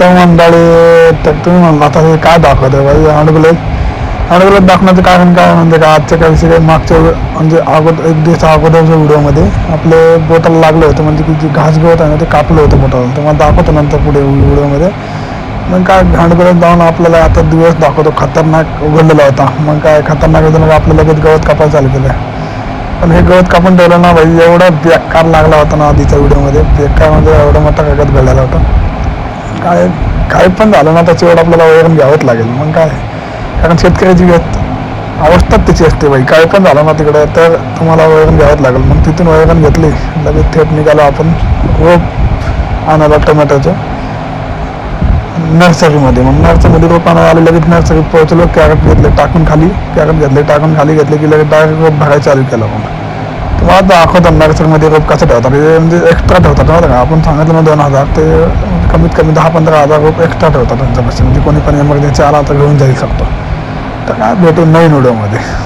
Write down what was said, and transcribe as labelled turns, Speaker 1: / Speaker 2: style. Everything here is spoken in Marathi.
Speaker 1: तर मंडळी, तर तुम्ही म्हणला आता हे काय दाखवतं बाई हँडग्लोव्ह दाखवण्याचं कारण काय म्हणजे का आजच्या काही विषय मागच्या म्हणजे अगोदर एक दिवस अगोदरच्या व्हिडिओमध्ये आपले बोटाला लागलं होतं, म्हणजे की जे घास गवत आहे ना ते कापलं होतं बोटाला. तुम्हाला दाखवतो नंतर पुढे व्हिडिओमध्ये. मग काय हँडग्लोव्ह जाऊन आपल्याला आता दिवस दाखवतो खतरनाक उघडलेला होता. मग काय खतरनाक होतं, मग आपल्याला लगेच गवत कापायला चालू केलं. पण हे गवत कापून ठेवलं ना भाई, एवढं बेकार लागला होता ना आधीच्या व्हिडिओमध्ये. बेकार म्हणजे एवढा मोठा कागद घडलेला होता. काय पण झालं ना त्याची एवढं आपल्याला वैरण घ्यावंच लागेल. मग काय, कारण शेतकऱ्याची अवस्थाच त्याची असते बाई. काय पण झालं ना तिकडे तर तुम्हाला वैरण घ्यावंच लागेल. मग तिथून वैरण घेतली, लगेच थेट निघालो आपण रोप आणायला टोमॅटोचं नर्सरीमध्ये. मग नर्सरीमध्ये रोप आणायला आले, लगेच नर्सरीत पोहोचलो. कॅरेट घेतले टाकून खाली, टाकून खाली घेतले की लगेच डायरेक्ट रोप भरायला चालू केलं. मग तुम्हाला दाखवतात नर्सरीमध्ये रोप कसं ठेवतात. म्हणजे एक्स्ट्रा ठेवतात ना का, आपण सांगितलं ना 2000, ते कमीत कमी 10-15 हजार रोप एक्स्ट्रा ठेवतात त्यांच्यापासून. म्हणजे कोणी पण एमर्जन्सी आला तर घेऊन जाऊ शकतो. तर काय भेटून नवीन व्हिडिओमध्ये.